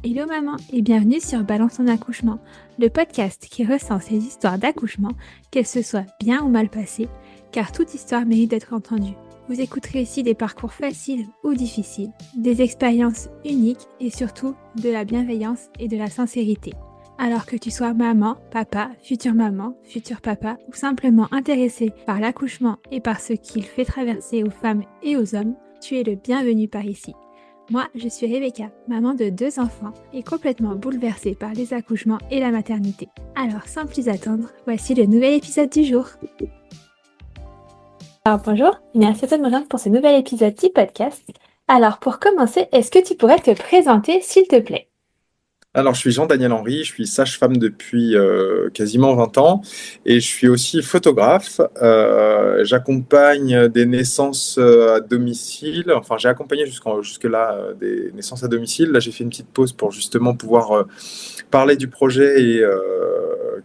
Hello maman et bienvenue sur Balance ton accouchement, le podcast qui recense les histoires d'accouchement, qu'elles se soient bien ou mal passées, car toute histoire mérite d'être entendue. Vous écouterez ici des parcours faciles ou difficiles, des expériences uniques et surtout de la bienveillance et de la sincérité. Alors que tu sois maman, papa, futur papa ou simplement intéressé par l'accouchement et par ce qu'il fait traverser aux femmes et aux hommes, tu es le bienvenu par ici. Moi, je suis Rebecca, maman de 2 enfants et complètement bouleversée par les accouchements et la maternité. Alors, sans plus attendre, voici le nouvel épisode du jour. Alors bonjour, merci à toi de me rejoindre pour ce nouvel épisode du podcast. Alors pour commencer, est-ce que tu pourrais te présenter s'il te plaît? Alors, je suis Jean-Daniel Henry, je suis sage-femme depuis quasiment 20 ans et je suis aussi photographe. J'accompagne des naissances à domicile. Enfin, j'ai accompagné jusque-là des naissances à domicile. Là, j'ai fait une petite pause pour justement pouvoir parler du projet et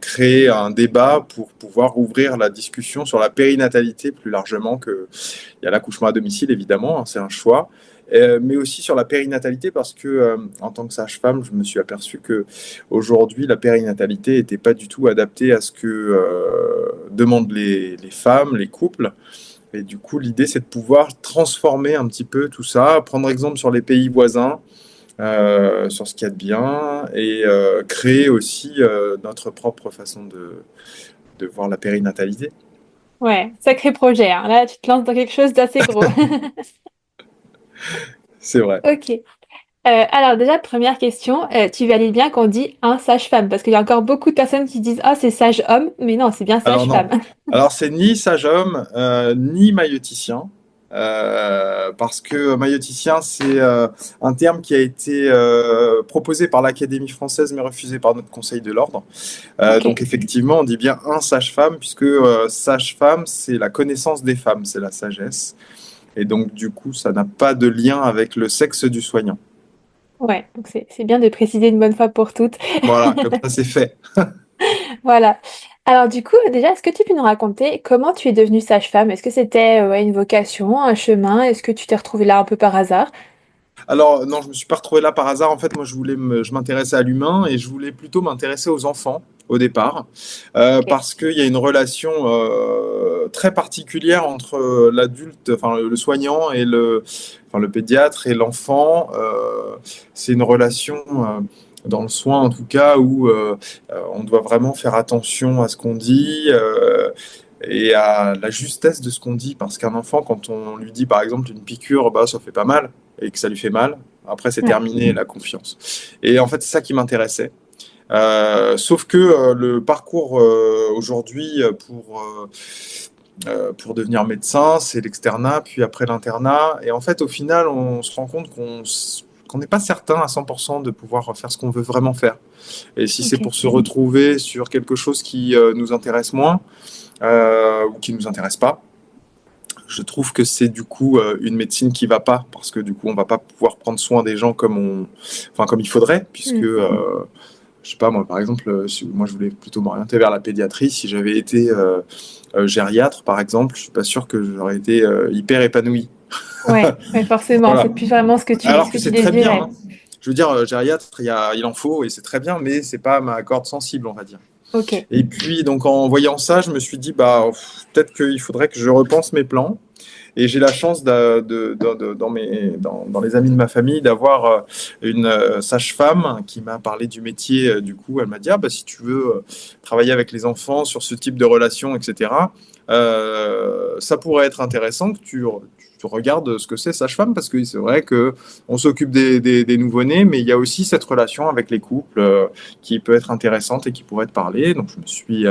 créer un débat pour pouvoir ouvrir la discussion sur la périnatalité plus largement que il y a l'accouchement à domicile, évidemment, hein, c'est un choix. Mais aussi sur la périnatalité parce que en tant que sage-femme, je me suis aperçu que aujourd'hui la périnatalité n'était pas du tout adaptée à ce que demandent les femmes, les couples. Et du coup, l'idée, c'est de pouvoir transformer un petit peu tout ça, prendre exemple sur les pays voisins, sur ce qu'il y a de bien, et créer aussi notre propre façon de voir la périnatalité. Ouais, sacré projet, hein. Là, tu te lances dans quelque chose d'assez gros. C'est vrai. Ok. Alors déjà, première question, tu valides bien qu'on dit un sage-femme, parce qu'il y a encore beaucoup de personnes qui disent «Ah, c'est sage-homme», mais non, c'est bien Alors sage-femme. non. Alors c'est ni sage-homme, ni maïeuticien. Parce que maïeuticien, c'est un terme qui a été proposé par l'Académie française mais refusé par notre Conseil de l'Ordre. Donc Ok, effectivement, on dit bien un sage-femme, puisque sage-femme, c'est la connaissance des femmes, c'est la sagesse. Et donc du coup, ça n'a pas de lien avec le sexe du soignant. ouais, donc c'est bien de préciser une bonne fois pour toutes. Voilà, comme ça c'est fait. Voilà. Alors du coup, déjà, est-ce que tu peux nous raconter comment tu es devenue sage-femme? Est-ce que c'était ouais, une vocation, un chemin? Est-ce que tu t'es retrouvée là un peu par hasard? Alors non, je me suis pas retrouvé là par hasard. En fait, moi, je m'intéressais à l'humain et je voulais plutôt m'intéresser aux enfants au départ, Ok. parce qu'il y a une relation très particulière entre l'adulte, enfin le soignant et enfin le pédiatre et l'enfant. C'est une relation dans le soin, en tout cas, où on doit vraiment faire attention à ce qu'on dit. Et à la justesse de ce qu'on dit, parce qu'un enfant, quand on lui dit par exemple une piqûre, bah ça fait pas mal, et que ça lui fait mal, après c'est Ouais. terminé la confiance. Et en fait, c'est ça qui m'intéressait. Sauf que le parcours aujourd'hui pour devenir médecin, c'est l'externat, puis après l'internat. Et en fait, au final, on se rend compte qu'on n'est pas certain à 100% de pouvoir faire ce qu'on veut vraiment faire. Et si c'est Ok. pour se retrouver sur quelque chose qui nous intéresse moins, ou qui ne nous intéresse pas, je trouve que c'est du coup une médecine qui va pas, parce que du coup on va pas pouvoir prendre soin des gens enfin comme il faudrait, puisque Hmm. je sais pas moi par exemple, moi je voulais plutôt m'orienter vers la pédiatrie. Si j'avais été gériatre par exemple, je suis pas sûr que j'aurais été hyper épanoui. Ouais, ouais, forcément, c'est Voilà. plus vraiment ce Alors que que tu c'est très bien, désirais. hein. Je veux dire, gériatre, il en faut et c'est très bien, mais c'est pas ma corde sensible, on va dire. Ok. Et puis donc en voyant ça, je me suis dit bah peut-être qu'il faudrait que je repense mes plans. Et j'ai la chance dans les amis de ma famille d'avoir une sage-femme qui m'a parlé du métier. Du coup, elle m'a dit, ah, bah, si tu veux travailler avec les enfants sur ce type de relation, etc., ça pourrait être intéressant que tu regardes ce que c'est sage-femme, parce que c'est vrai que on s'occupe des nouveau-nés, mais il y a aussi cette relation avec les couples qui peut être intéressante et qui pourrait te parler. Donc, je me suis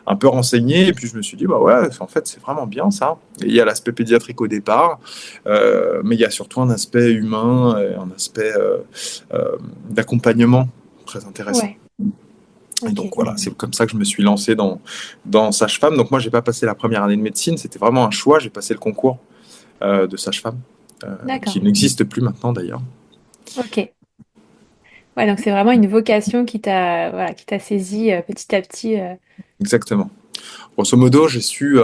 un peu renseigné et puis je me suis dit, bah ouais, en fait, c'est vraiment bien ça. Et il y a l'aspect pédiatrique au départ, mais il y a surtout un aspect humain, et un aspect d'accompagnement très intéressant. Ouais. Et donc Ok. voilà, c'est comme ça que je me suis lancé dans sage-femme. Donc moi, j'ai pas passé la première année de médecine, c'était vraiment un choix. J'ai passé le concours de sage-femme, D'accord. qui n'existe plus maintenant d'ailleurs. Ok. Ouais, donc c'est vraiment une vocation qui t'a voilà, qui t'a saisi petit à petit. Exactement. Grosso modo, j'ai su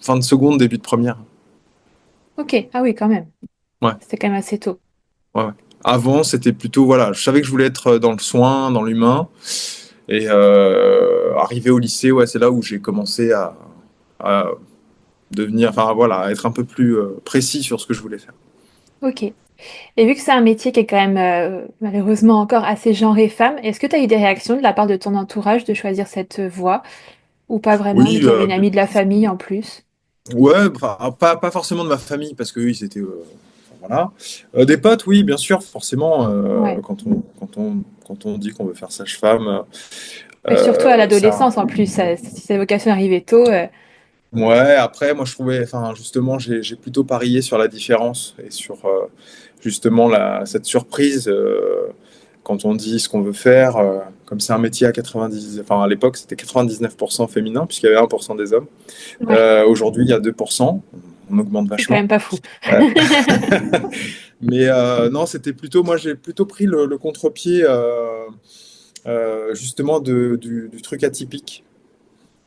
fin de seconde, début de première. Ok. Ah oui, quand même. Ouais, C'était quand même assez tôt. ouais, ouais. Avant, c'était plutôt, voilà, je savais que je voulais être dans le soin, dans l'humain. Et arrivé au lycée, ouais, c'est là où j'ai commencé à devenir, enfin voilà, à être un peu plus précis sur ce que je voulais faire. Ok. Et vu que c'est un métier qui est quand même malheureusement encore assez genré femme, est-ce que tu as eu des réactions de la part de ton entourage de choisir cette voie ou pas vraiment, vu Oui, qu'il y avait une amie de la famille en plus? ouais, enfin, pas forcément de ma famille, parce que oui, c'était. Enfin, voilà. Des potes, oui, bien sûr, forcément, Ouais. quand on dit qu'on veut faire sage-femme, Mais surtout à ça. l'adolescence en plus, si sa vocation arrivait tôt. Ouais, après, moi, je trouvais, enfin, justement, j'ai plutôt parié sur la différence et sur justement cette surprise quand on dit ce qu'on veut faire. Comme c'est un métier à 90, enfin, à l'époque, c'était 99% féminin, puisqu'il y avait 1% des hommes. Ouais, Aujourd'hui, il y a 2%. On augmente c'est quand vachement. même pas fou. Euh, Mais non, c'était plutôt, moi j'ai plutôt pris le contre-pied justement du truc atypique,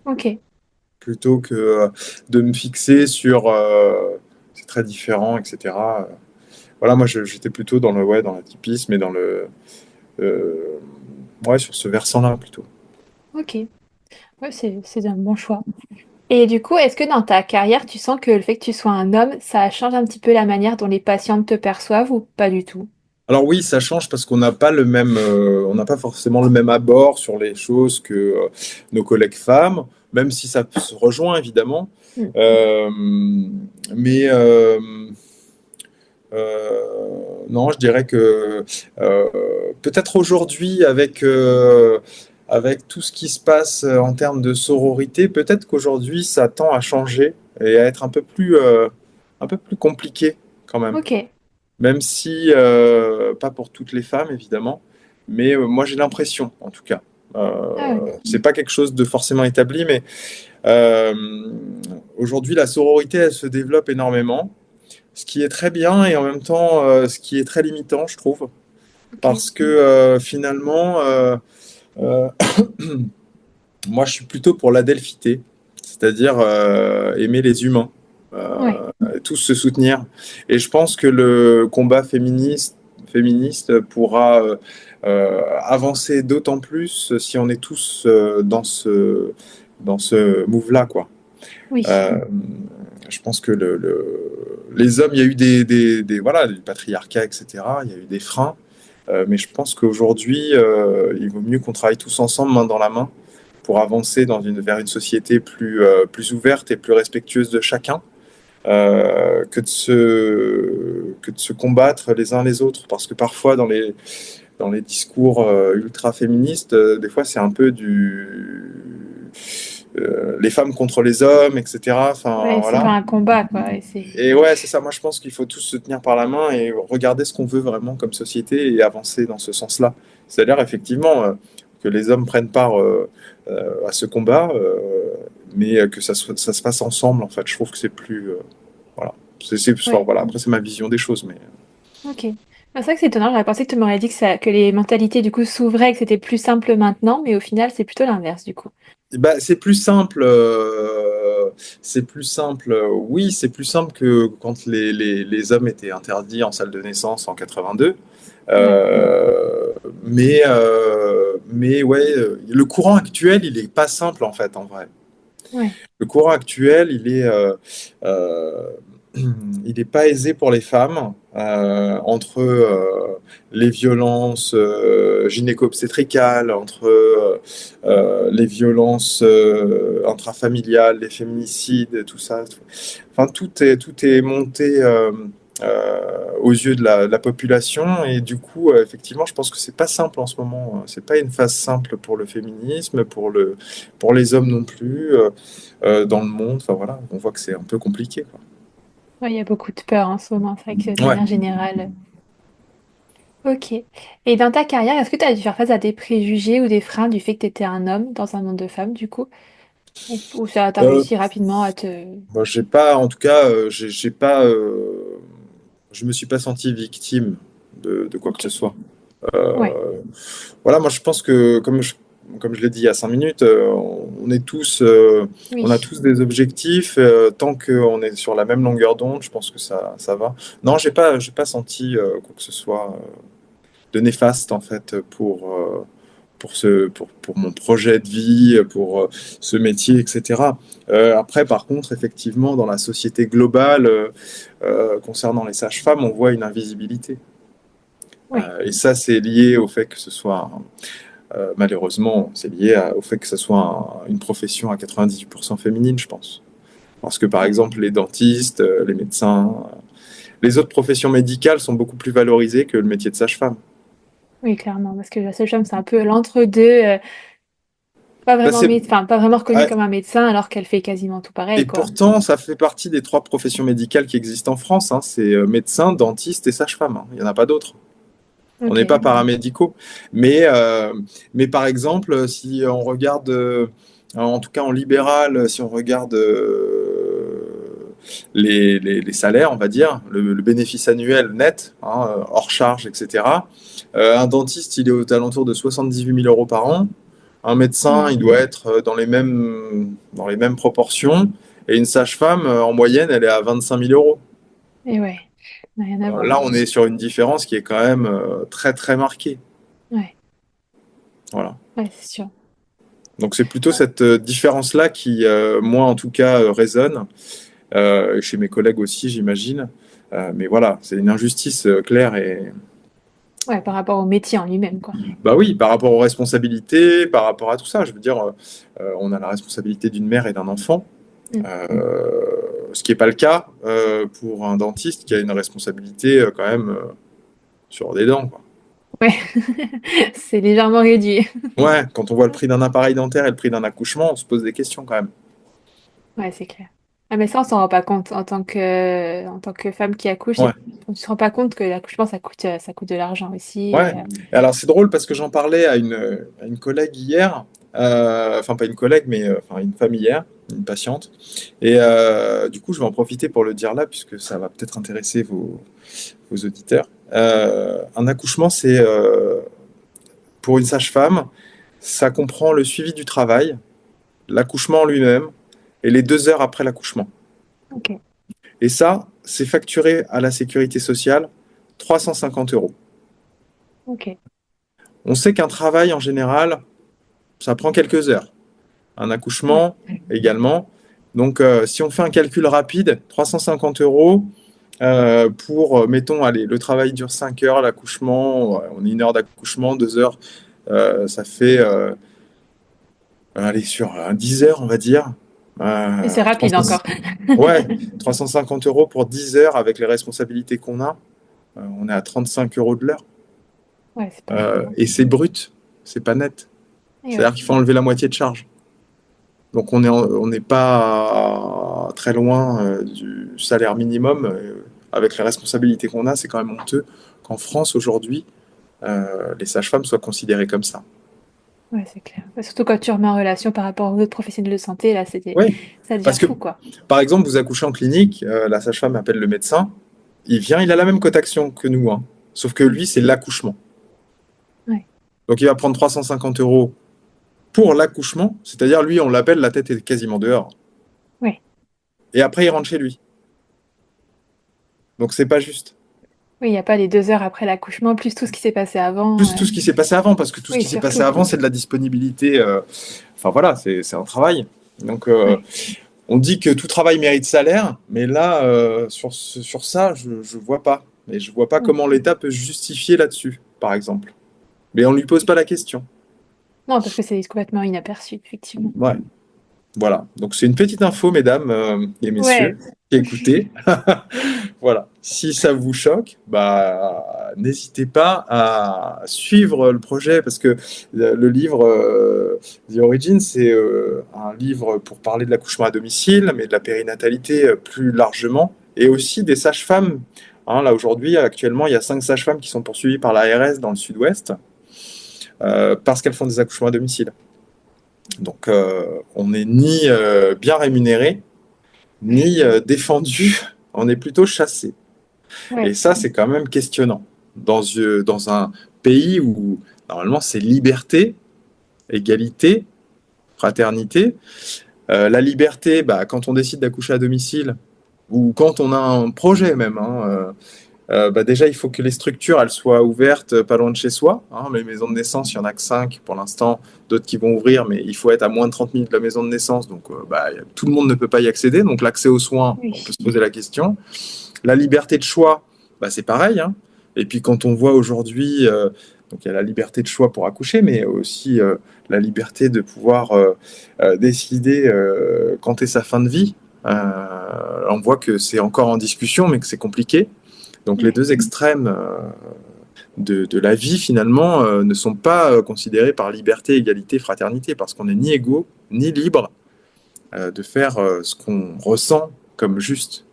Ok. plutôt que de me fixer sur c'est très différent, etc. Voilà, moi j'étais plutôt dans le ouais, dans l'atypisme et dans le euh, ouais, sur ce versant-là plutôt. Ok. Ouais, c'est un bon choix. Et du coup, est-ce que dans ta carrière, tu sens que le fait que tu sois un homme, ça change un petit peu la manière dont les patientes te perçoivent ou pas du tout? Alors oui, ça change parce qu'on n'a pas le même, on n'a pas forcément le même abord sur les choses que nos collègues femmes, même si ça se rejoint évidemment. Mm. Euh, mais non, je dirais que peut-être aujourd'hui, avec tout ce qui se passe en termes de sororité, peut-être qu'aujourd'hui, ça tend à changer et à être un peu plus compliqué quand même. Ok. Même si, pas pour toutes les femmes, évidemment, mais moi j'ai l'impression, en tout cas. Ah ouais. C'est pas quelque chose de forcément établi, mais euh, aujourd'hui, la sororité, elle se développe énormément, ce qui est très bien et en même temps, ce qui est très limitant, je trouve, Ok. parce que finalement, euh, moi je suis plutôt pour l'adelphité, c'est-à-dire aimer les humains, Ouais. tous se soutenir. Et je pense que le combat féministe pourra avancer d'autant plus si on est tous dans ce move-là, quoi. Oui. Euh, je pense que les hommes, il y a eu voilà, le patriarcat, etc. Il y a eu des freins, mais je pense qu'aujourd'hui, il vaut mieux qu'on travaille tous ensemble, main dans la main, pour avancer vers une société plus ouverte et plus respectueuse de chacun, que de se combattre les uns les autres. Parce que parfois, dans les discours ultra féministes, des fois, c'est un peu les femmes contre les hommes, etc. Enfin, Ouais, c'est pas voilà. un combat, quoi. Et c'est... Et ouais, c'est ça. Moi, je pense qu'il faut tous se tenir par la main et regarder ce qu'on veut vraiment comme société et avancer dans ce sens-là. C'est-à-dire, effectivement, que les hommes prennent part à ce combat, mais que ça se passe ensemble, en fait. Je trouve que c'est plus. Voilà. Enfin, Ouais. voilà. Après, c'est ma vision des choses. Mais Ok. Bah, c'est vrai que c'est étonnant. J'aurais pensé que tu m'aurais dit que les mentalités, du coup, s'ouvraient, que c'était plus simple maintenant, mais au final, c'est plutôt l'inverse, du coup. bah, c'est plus simple. C'est plus simple. Oui, c'est plus simple que quand les hommes étaient interdits en salle de naissance en 82. Ouais. Mais ouais, le courant actuel, il est pas simple en fait, en vrai. Ouais. Le courant actuel, euh, il est pas aisé pour les femmes entre les violences gynéco-obstétricales, entre les violences intrafamiliales, les féminicides, tout ça. Enfin, tout est monté aux yeux de la population et du coup, effectivement, je pense que c'est pas simple en ce moment. C'est pas une phase simple pour le féminisme, pour les hommes non plus, dans le monde. Enfin voilà, on voit que c'est un peu compliqué, quoi. Ouais, il y a beaucoup de peur en ce moment. C'est vrai que de Ouais. manière générale. Ok. Et dans ta carrière, est-ce que tu as dû faire face à des préjugés ou des freins du fait que tu étais un homme dans un monde de femmes, du coup? Ou ça t'a Euh, réussi rapidement à te... Moi, j'ai pas, en tout cas, j'ai pas, je me suis pas senti victime de quoi que Ok. ce soit. Ouais. Voilà, moi je pense que comme comme je l'ai dit il y a 5 minutes, on est tous, on a Oui. tous des objectifs. Tant qu'on est sur la même longueur d'onde, je pense que ça va. Non, j'ai pas senti quoi que ce soit de néfaste en fait pour mon projet de vie, pour ce métier, etc. Après, par contre, effectivement, dans la société globale, concernant les sages-femmes, on voit une invisibilité. Oui. Et ça, c'est lié au fait que ce soit, malheureusement, c'est lié au fait que ce soit une profession à 98% féminine, je pense. Parce que, par Oui. exemple, les dentistes, les médecins, les autres professions médicales sont beaucoup plus valorisées que le métier de sage-femme. Oui, clairement, parce que la sage-femme, c'est un peu l'entre-deux, Bah, c'est- enfin, pas vraiment reconnue ouais. comme un médecin, alors qu'elle fait quasiment tout pareil, Et quoi. pourtant, ça fait partie des 3 professions médicales qui existent en France, hein. C'est médecin, dentiste et sage-femme, hein. Il n'y en a pas d'autres. On Ok, n'est pas ouais. paramédicaux. Mais par exemple, si on regarde, en tout cas en libéral, si on regarde les salaires, on va dire, le bénéfice annuel net, hein, hors charge, etc., un dentiste, il est aux alentours de 78 000 euros par an. Un médecin, Hmm. il doit être dans les mêmes proportions. Et une sage-femme, en moyenne, elle est à 25 000 euros. Et ouais, n'a rien à Là, voir. on est sur une différence qui est quand même très, très marquée. Ouais, Voilà. ouais, c'est sûr. Donc, c'est plutôt cette différence-là qui, moi, en tout cas, résonne. Chez mes collègues aussi, j'imagine. Mais voilà, c'est une injustice claire et, Ouais, par rapport au métier en lui-même, quoi. bah oui, par rapport aux responsabilités, par rapport à tout ça. Je veux dire, on a la responsabilité d'une mère et d'un enfant. Hmm. Ce qui n'est pas le cas pour un dentiste qui a une responsabilité quand même sur des dents, quoi. Ouais, c'est légèrement réduit. Ouais, quand on voit le prix d'un appareil dentaire et le prix d'un accouchement, on se pose des questions quand même. Ouais, c'est clair. Ah, mais ça, on s'en rend pas compte en tant que femme qui accouche. Ouais, On se rend pas compte que l'accouchement, ça coûte de l'argent aussi. ouais. Et alors c'est drôle parce que j'en parlais à une collègue hier, enfin pas une collègue, mais enfin une femme hier, une patiente. Et du coup, je vais en profiter pour le dire là, puisque ça va peut-être intéresser vos auditeurs. Un accouchement, c'est pour une sage-femme, ça comprend le suivi du travail, l'accouchement en lui-même et les 2 heures après l'accouchement. Ok, Et ça, c'est facturé à la sécurité sociale 350 euros. ok. On sait qu'un travail, en général, ça prend quelques heures. Un Ouais. accouchement également. Donc, si on fait un calcul rapide, 350 euros pour, mettons, allez, le travail dure 5 heures, l'accouchement, on est 1 heure d'accouchement, 2 heures, ça fait, allez, sur 10 heures, on va dire. Et c'est rapide 300 encore. Ouais, 350 euros pour 10 heures avec les responsabilités qu'on a. On est à 35 euros de l'heure. Ouais, c'est pas fou, hein. Et c'est brut, c'est pas net. Et C'est-à-dire ouais. qu'il faut enlever la moitié de charge. Donc on n'est pas très loin du salaire minimum. Avec les responsabilités qu'on a, c'est quand même honteux qu'en France aujourd'hui, les sages-femmes soient considérées comme ça. Ouais, c'est clair. Surtout quand tu remets en relation par rapport aux autres professionnels de santé, là, Oui, ça devient parce que fou, quoi. par exemple, vous accouchez en clinique, la sage-femme appelle le médecin, il vient, il a la même cotation que nous, hein, sauf que Mm. lui, c'est l'accouchement. Ouais. Donc il va prendre 350 euros pour l'accouchement, c'est-à-dire lui, on l'appelle, la tête est quasiment dehors. Ouais. Et après, il rentre chez lui. Donc c'est pas juste. Oui, il n'y a pas les 2 heures après l'accouchement, plus tout ce qui s'est passé avant. Plus tout ce qui s'est passé avant, parce que tout ce Oui, qui s'est passé surtout. avant, c'est de la disponibilité. Enfin voilà, c'est un travail. Donc Ouais. on dit que tout travail mérite salaire, mais là, sur ça, je ne vois pas. Et je vois pas Mm. comment l'État peut se justifier là-dessus, par exemple. Mais on ne lui pose pas la question. Non, parce que c'est complètement inaperçu, effectivement. Ouais. Voilà, donc c'est une petite info, mesdames et messieurs, Ouais. qui écoutez. Voilà, si ça vous choque, bah, n'hésitez pas à suivre le projet parce que le livre The Origin, c'est un livre pour parler de l'accouchement à domicile, mais de la périnatalité plus largement, et aussi des sages-femmes. Hein, là, aujourd'hui, actuellement, il y a 5 sages-femmes qui sont poursuivies par l'ARS dans le sud-ouest parce qu'elles font des accouchements à domicile. Donc, on n'est ni bien rémunéré, ni défendu, on est plutôt chassé. Et Ouais. ça, c'est quand même questionnant. Dans un pays où, normalement, c'est liberté égalité, fraternité. La liberté, quand on décide d'accoucher à domicile, ou quand on a un projet même, déjà, il faut que les structures elles soient ouvertes pas loin de chez soi. Les maisons de naissance, il n'y en a que 5 pour l'instant, d'autres qui vont ouvrir, mais il faut être à moins de 30 minutes de la maison de naissance. Donc, tout le monde ne peut pas y accéder. Donc, l'accès aux soins, Oui. on peut se poser la question. La liberté de choix, c'est pareil. Et puis, quand on voit aujourd'hui, donc il y a la liberté de choix pour accoucher, mais aussi la liberté de pouvoir décider quand est sa fin de vie. On voit que c'est encore en discussion, mais que c'est compliqué. Donc les deux extrêmes de la vie, finalement, ne sont pas considérés par liberté, égalité, fraternité, parce qu'on n'est ni égaux, ni libre de faire ce qu'on ressent comme juste.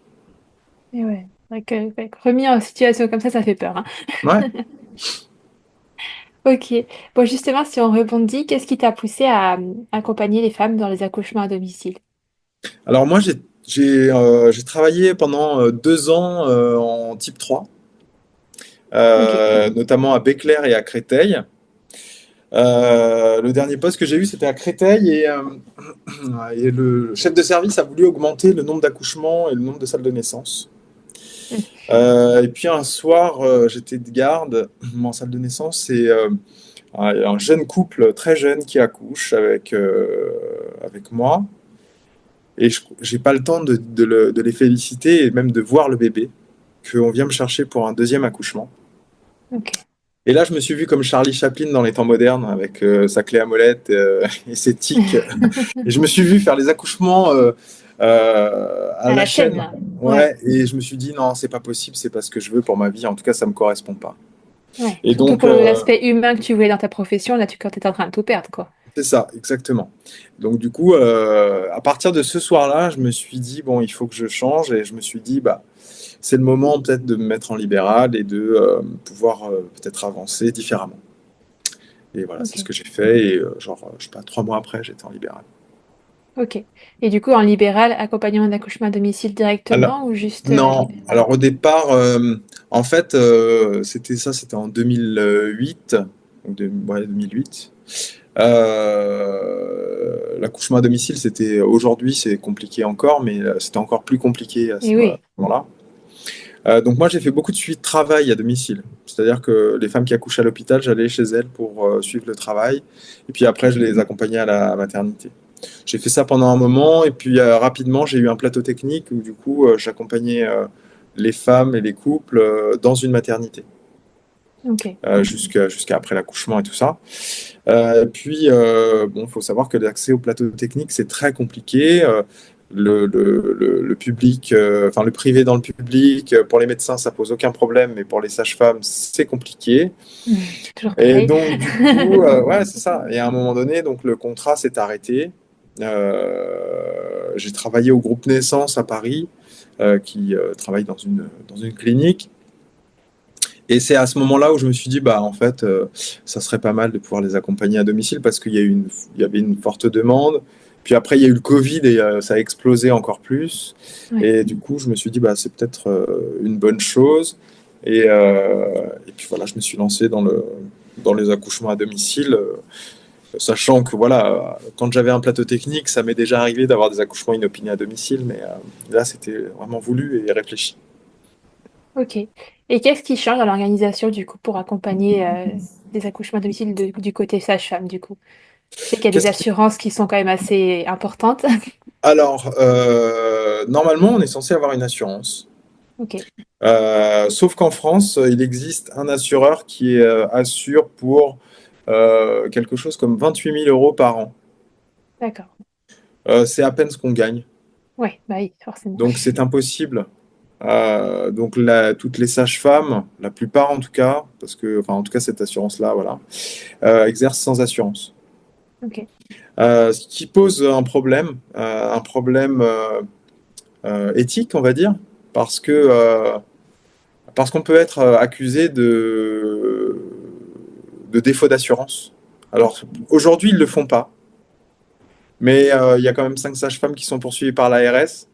Et ouais. Remis en situation comme ça fait peur, hein. Ouais. Ok. Bon, justement, si on rebondit, qu'est-ce qui t'a poussé à accompagner les femmes dans les accouchements à domicile? Alors moi, j'ai travaillé pendant 2 ans en type 3, Ok. notamment à Béclair et à Créteil. Le dernier poste que j'ai eu, c'était à Créteil et le chef de service a voulu augmenter le nombre d'accouchements et le nombre de salles de naissance. Et puis un soir, j'étais de garde en salle de naissance et un jeune couple très jeune qui accouche avec moi. Et j'ai pas le temps de les féliciter et même de voir le bébé qu'on vient me chercher pour un deuxième accouchement. Ok. Et là, je me suis vu comme Charlie Chaplin dans les temps modernes, avec sa clé à molette et ses tics. Et je me suis vu faire les accouchements à À la la chaîne. chaîne. Ouais. Ouais, et je me suis dit, non, c'est pas possible, c'est pas ce que je veux pour ma vie. En tout cas, ça me correspond pas. Ouais. Et Surtout donc, pour l'aspect humain que tu voulais dans ta profession, là, quand tu étais en train de tout perdre, quoi. c'est ça, exactement. Donc, du coup, à partir de ce soir-là, je me suis dit, bon, il faut que je change. Et je me suis dit, c'est le moment peut-être de me mettre en libéral et de pouvoir peut-être avancer différemment. Et voilà, c'est ce Ok. que j'ai fait. Et je sais pas, 3 mois après, j'étais en libéral. Ok. Et du coup, en libéral, accompagnement d'accouchement à domicile Alors, directement ou juste non, libéral? alors au départ, en fait, c'était en 2008. Donc ouais, 2008. L'accouchement à domicile, aujourd'hui, c'est compliqué encore, mais c'était encore plus compliqué à ce Et oui. moment-là. Donc moi, j'ai fait beaucoup de suivi de travail à domicile. C'est-à-dire que les femmes qui accouchent à l'hôpital, j'allais chez elles pour suivre le travail. Et puis après, Ok. je les accompagnais à la maternité. J'ai fait ça pendant un moment. Et puis rapidement, j'ai eu un plateau technique où du coup, j'accompagnais les femmes et les couples dans une maternité. Ok. Jusqu'à après l'accouchement et tout ça. Puis, bon, il faut savoir que l'accès au plateau technique, c'est très compliqué. Le public, enfin le privé dans le public, pour les médecins, ça pose aucun problème, mais pour les sages-femmes, c'est compliqué. Toujours Et pareil. donc, du coup, ouais, c'est ça. Et à un moment donné, donc le contrat s'est arrêté. J'ai travaillé au groupe Naissance à Paris, qui travaille dans une clinique. Et c'est à ce moment-là où je me suis dit, en fait, ça serait pas mal de pouvoir les accompagner à domicile parce qu'il y avait une forte demande. Puis après, il y a eu le Covid et ça a explosé encore plus. Ouais. Et du coup, je me suis dit, c'est peut-être une bonne chose. Et puis voilà, je me suis lancé dans les accouchements à domicile, sachant que voilà, quand j'avais un plateau technique, ça m'est déjà arrivé d'avoir des accouchements inopinés à domicile, mais là, c'était vraiment voulu et réfléchi. Ok. Et qu'est-ce qui change dans l'organisation du coup pour accompagner des accouchements à domicile du côté sage-femme du coup? Je sais qu'il y a des Qu'est-ce qui assurances qui sont quand même assez importantes. Alors, normalement, on est censé avoir une assurance. Ok, Sauf qu'en France, il existe un assureur qui assure pour quelque chose comme 28 000 euros par an. d'accord. C'est à peine ce qu'on gagne. Ouais, bah oui, forcément. Donc, c'est impossible. Donc, toutes les sages-femmes, la plupart en tout cas, parce que, enfin, en tout cas, cette assurance-là, voilà, exercent sans assurance. Ok. Ce qui pose un problème éthique, on va dire, parce que parce qu'on peut être accusé de défaut d'assurance. Alors aujourd'hui, ils ne le font pas, mais il y a quand même 5 sages-femmes qui sont poursuivies par l'ARS.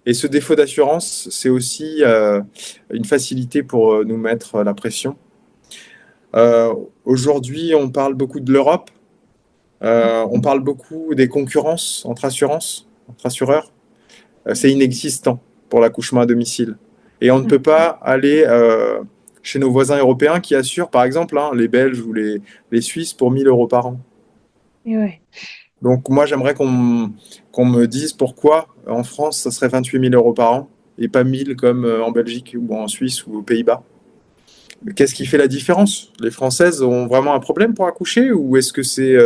Et ce défaut d'assurance, c'est aussi une facilité pour nous mettre la pression. Aujourd'hui, on parle beaucoup de l'Europe. On parle beaucoup des concurrences entre assurances, entre assureurs. C'est inexistant pour l'accouchement à domicile. Et on ne peut pas aller chez nos voisins européens qui assurent, par exemple, hein, les Belges ou les Suisses pour 1 000 € par an. Et ouais. Donc moi, j'aimerais qu'on me dise pourquoi en France, ça serait 28 000 € par an et pas 1000 comme en Belgique ou en Suisse ou aux Pays-Bas. Qu'est-ce qui fait la différence? Les Françaises ont vraiment un problème pour accoucher ou est-ce que c'est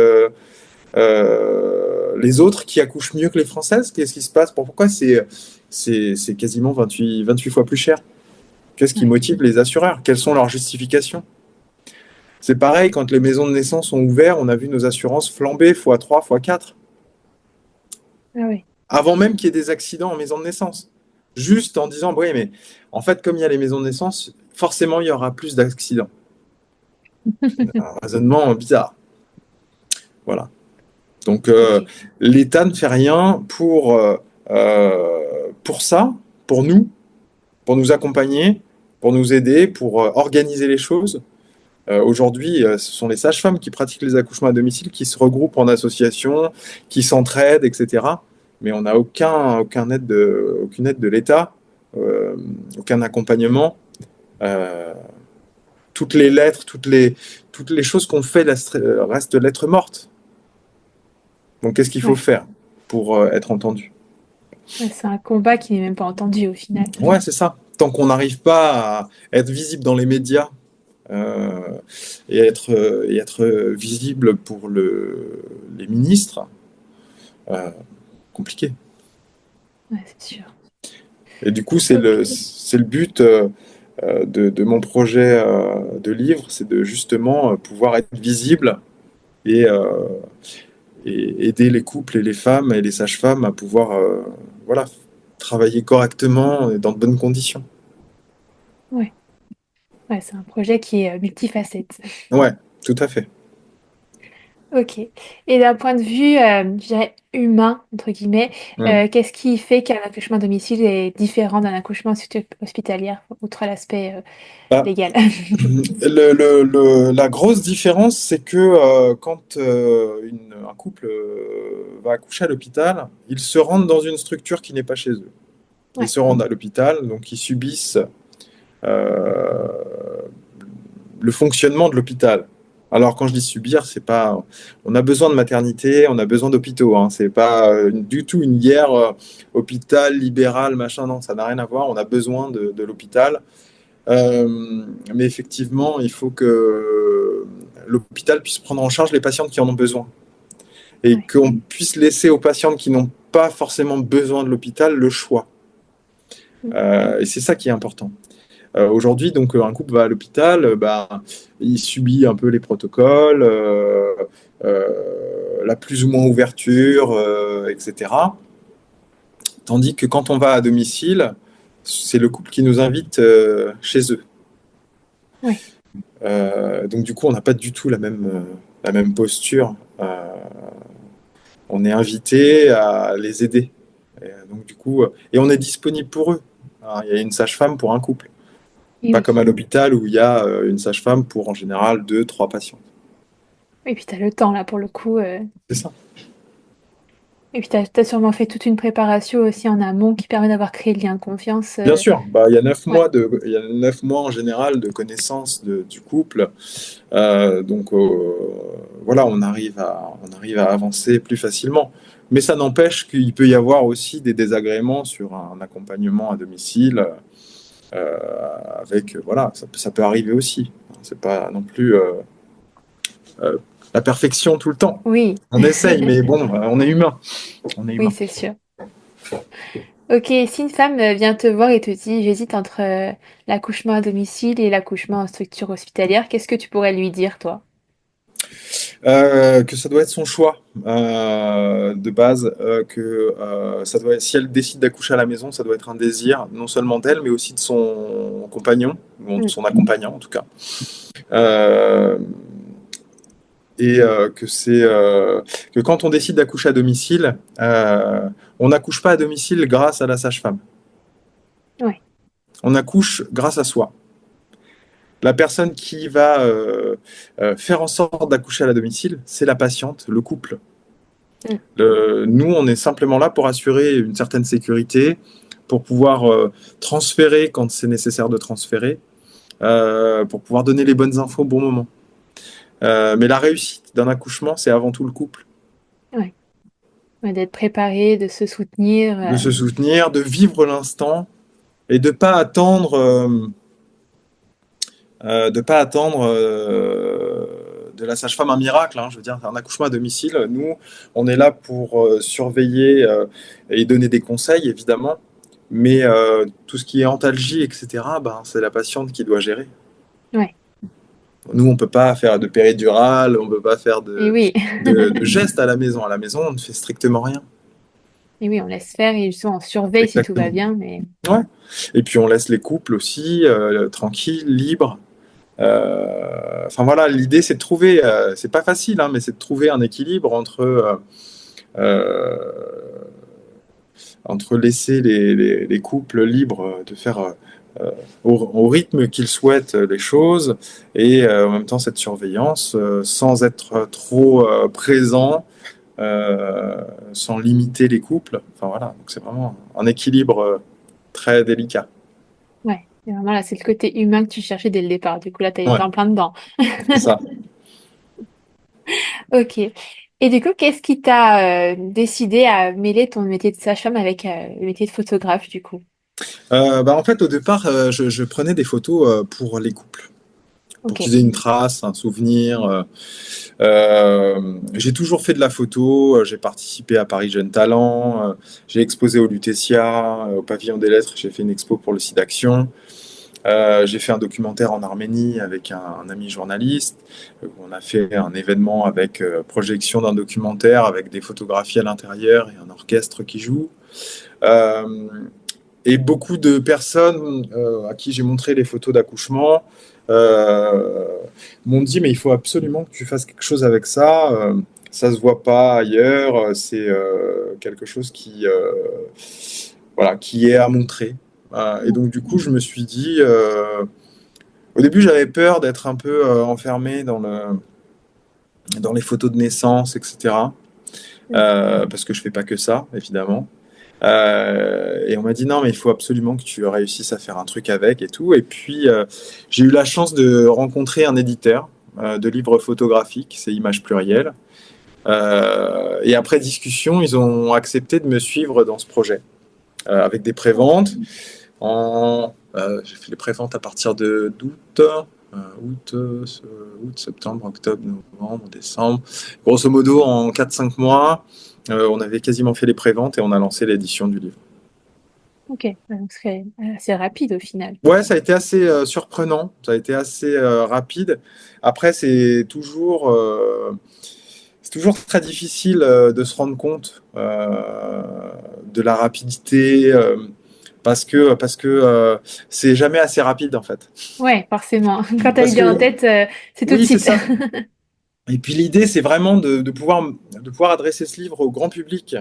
les autres qui accouchent mieux que les Françaises? Qu'est-ce qui se passe? Pourquoi c'est quasiment 28 fois plus cher? Qu'est-ce qui Ouais. motive les assureurs? Quelles sont leurs justifications? C'est pareil, quand les maisons de naissance ont ouvert, on a vu nos assurances flamber x3, x4, Ah ouais. avant même qu'il y ait des accidents en maison de naissance. Juste en disant, oui, mais en fait, comme il y a les maisons de naissance, forcément, il y aura plus d'accidents. Un raisonnement bizarre. Voilà. Donc, Ok. l'État ne fait rien pour ça, pour nous, pour nous accompagner, pour nous aider, pour organiser les choses. Aujourd'hui, ce sont les sages-femmes qui pratiquent les accouchements à domicile, qui se regroupent en associations, qui s'entraident, etc. Mais on n'a aucune aide de l'État, aucun accompagnement. Euh, toutes les lettres, toutes les choses qu'on fait restent lettres mortes. Donc, qu'est-ce qu'il faut Ouais. faire pour être entendu? Ouais, c'est un combat qui n'est même pas entendu au final. Ouais, c'est ça. Tant qu'on n'arrive pas à être visible dans les médias euh, et être visible pour les ministres, euh, compliqué. Ouais, c'est sûr. Et du coup, Ok. c'est le but de mon projet de livre, c'est de justement pouvoir être visible et, euh, et aider les couples et les femmes et les sages-femmes à pouvoir voilà, travailler correctement et dans de bonnes conditions. Ouais. Ouais, c'est un projet qui est multifacette. Ouais, tout à fait. Ok. Et d'un point de vue, je dirais humain, entre guillemets, Mm. qu'est-ce qui fait qu'un accouchement à domicile est différent d'un accouchement hospitalier, outre l'aspect Bah, légal? la grosse différence, c'est que quand un couple va accoucher à l'hôpital, ils se rendent dans une structure qui n'est pas chez eux. Ils Ouais. se rendent à l'hôpital, donc ils subissent euh, le fonctionnement de l'hôpital. Alors quand je dis subir, c'est pas. On a besoin de maternité, on a besoin d'hôpitaux. Hein. C'est pas du tout une guerre hôpital libéral machin. Non, ça n'a rien à voir. On a besoin de l'hôpital. Mais effectivement, il faut que l'hôpital puisse prendre en charge les patientes qui en ont besoin et Ouais. qu'on puisse laisser aux patientes qui n'ont pas forcément besoin de l'hôpital le choix. Mm. Et c'est ça qui est important. Aujourd'hui, donc, un couple va à l'hôpital, bah, il subit un peu les protocoles, la plus ou moins ouverture, etc. Tandis que quand on va à domicile, c'est le couple qui nous invite chez eux. Ouais. Donc du coup, on n'a pas du tout la même posture. On est invité à les aider. Donc du coup, et on est disponible pour eux. Alors, il y a une sage-femme pour un couple. Et Pas oui. comme à l'hôpital où il y a une sage-femme pour en général deux, trois patients. Et puis tu as le temps là pour le coup. C'est ça. Et puis tu as sûrement fait toute une préparation aussi en amont qui permet d'avoir créé le lien de confiance. Bien sûr, bah, il y a 9 Ouais. mois il y a 9 mois en général de connaissance du couple. Donc voilà, on arrive à avancer plus facilement. Mais ça n'empêche qu'il peut y avoir aussi des désagréments sur un accompagnement à domicile. Euh, voilà, ça peut arriver aussi. C'est pas non plus euh, la perfection tout le temps. Oui. On essaye, mais bon, on est humain. On est Oui, humain. c'est sûr. Ok, si une femme vient te voir et te dit j'hésite entre l'accouchement à domicile et l'accouchement en structure hospitalière, qu'est-ce que tu pourrais lui dire, toi? Que ça doit être son choix de base, ça doit si elle décide d'accoucher à la maison, ça doit être un désir non seulement d'elle, mais aussi de son compagnon, ou de Mm. son accompagnant en tout cas. Euh, et que quand on décide d'accoucher à domicile, on n'accouche pas à domicile grâce à la sage-femme. Ouais. On accouche grâce à soi. La personne qui va faire en sorte d'accoucher à la domicile, c'est la patiente, le couple. Mm. Nous, on est simplement là pour assurer une certaine sécurité, pour pouvoir transférer quand c'est nécessaire de transférer, pour pouvoir donner les bonnes infos au bon moment. Mais la réussite d'un accouchement, c'est avant tout le couple. Ouais. Ouais, d'être préparé, de se soutenir. De se soutenir, de vivre l'instant et de pas attendre, de la sage-femme un miracle. Hein. Je veux dire, un accouchement à domicile, nous, on est là pour surveiller et donner des conseils, évidemment. Mais tout ce qui est antalgie, etc., ben, c'est la patiente qui doit gérer. Ouais. Nous, on peut pas faire de péridurale, on peut pas faire Et oui. de gestes à la maison. À la maison, on ne fait strictement rien. Et oui, on laisse faire et justement on surveille si tout va Exactement. bien, mais Ouais. Et puis on laisse les couples aussi tranquilles, libres. Enfin voilà, l'idée c'est de trouver, c'est pas facile, hein, mais c'est de trouver un équilibre euh, entre laisser les couples libres de faire au rythme qu'ils souhaitent les choses et en même temps cette surveillance sans être trop présent, sans limiter les couples. Enfin voilà, donc c'est vraiment un équilibre très délicat. ouais. Et vraiment là, c'est le côté humain que tu cherchais dès le départ. Du coup, là, t'as été Ouais, en plein dedans. c'est ça. Ok. Et du coup, qu'est-ce qui t'a décidé à mêler ton métier de sage-femme avec le métier de photographe, du coup? Bah, en fait, au départ, je prenais des photos pour les couples, pour Ok. qu'ils aient une trace, un souvenir. J'ai toujours fait de la photo, j'ai participé à Paris Jeunes Talents, j'ai exposé au Lutetia, au Pavillon des Lettres, j'ai fait une expo pour le SIDAction. J'ai fait un documentaire en Arménie avec un ami journaliste. On a fait un événement avec projection d'un documentaire avec des photographies à l'intérieur et un orchestre qui joue. Euh, et beaucoup de personnes à qui j'ai montré les photos d'accouchement euh, m'ont dit mais il faut absolument que tu fasses quelque chose avec ça. Ça se voit pas ailleurs. C'est quelque chose qui voilà qui est à montrer. Et donc du coup je me suis dit au début j'avais peur d'être un peu enfermé dans les photos de naissance, etc. Mm. Parce que je fais pas que ça évidemment. Et on m'a dit non, mais il faut absolument que tu réussisses à faire un truc avec et tout. Et puis, j'ai eu la chance de rencontrer un éditeur de livres photographiques, c'est Images Plurielles. Et après discussion, ils ont accepté de me suivre dans ce projet avec des préventes. J'ai fait les préventes à partir d'août. Août, septembre, octobre, novembre, décembre. Grosso modo, en 4-5 mois, on avait quasiment fait les préventes et on a lancé l'édition du livre. Ok. Ouais, donc c'est assez rapide au final. Ouais, ça a été assez surprenant, ça a été assez rapide. Après, c'est toujours très difficile de se rendre compte de la rapidité parce que c'est jamais assez rapide en fait. Ouais, forcément. Quand t'as Parce l'idée en que tête, c'est tout de oui, c'est suite. ça. Et puis l'idée, c'est vraiment de pouvoir adresser ce livre au grand public.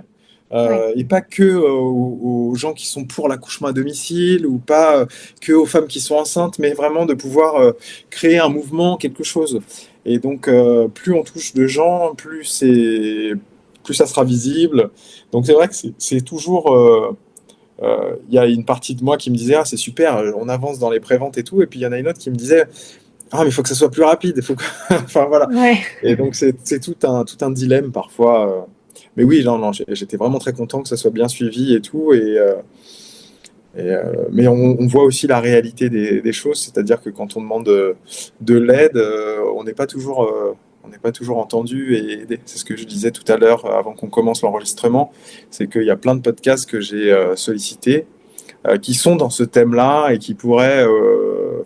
Ouais. Et pas que aux gens qui sont pour l'accouchement à domicile ou pas que aux femmes qui sont enceintes, mais vraiment de pouvoir créer un mouvement, quelque chose. Et donc, plus on touche de gens, plus ça sera visible. Donc, c'est vrai que c'est toujours. Il y a une partie de moi qui me disait ah c'est super, on avance dans les préventes et tout, et puis il y en a une autre qui me disait ah mais il faut que ça soit plus rapide, il faut que... enfin voilà. Ouais. Et donc, c'est tout un dilemme parfois. Mais oui, non, non, j'étais vraiment très content que ça soit bien suivi et tout. Mais on voit aussi la réalité des choses, c'est-à-dire que quand on demande de l'aide, on n'est pas toujours entendu et aidé. C'est ce que je disais tout à l'heure avant qu'on commence l'enregistrement, c'est qu'il y a plein de podcasts que j'ai sollicités qui sont dans ce thème-là et qui pourraient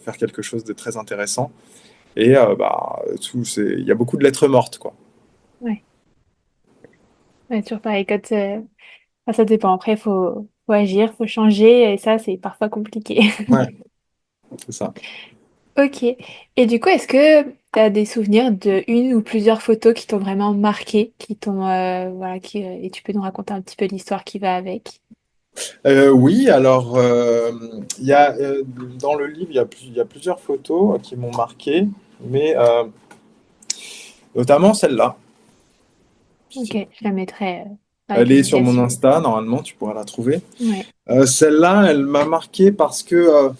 faire quelque chose de très intéressant. Et bah, il y a beaucoup de lettres mortes, quoi. Ouais. Ouais, toujours pareil. Enfin, ça dépend. Après, faut agir, faut changer, et ça, c'est parfois compliqué. Ouais, c'est ça. Ok. Et du coup, est-ce que tu as des souvenirs de une ou plusieurs photos qui t'ont vraiment marqué, qui t'ont voilà, et tu peux nous raconter un petit peu l'histoire qui va avec? Oui, alors, il y a, dans le livre, il y a plusieurs photos qui m'ont marqué, mais notamment celle-là. Ok, je la mettrai dans les Elle est sur mon publications. Insta, normalement, tu pourras la trouver. Ouais. Celle-là, elle m'a marqué parce que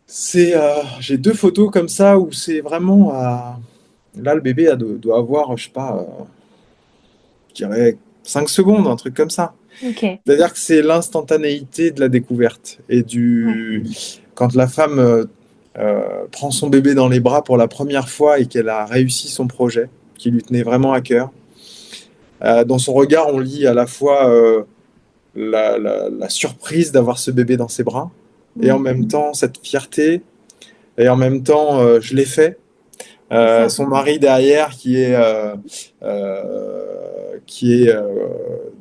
j'ai deux photos comme ça où c'est vraiment. Là, le bébé doit avoir, je sais pas, je dirais 5 secondes, un truc comme ça. Ok. C'est-à-dire que c'est l'instantanéité de la découverte Ouais. quand la femme prend son bébé dans les bras pour la première fois et qu'elle a réussi son projet, qui lui tenait vraiment à cœur. Dans son regard, on lit à la fois la surprise d'avoir ce bébé dans ses bras et en Mm. même temps cette fierté et en même temps je l'ai fait. C'est ça. Son mari derrière qui est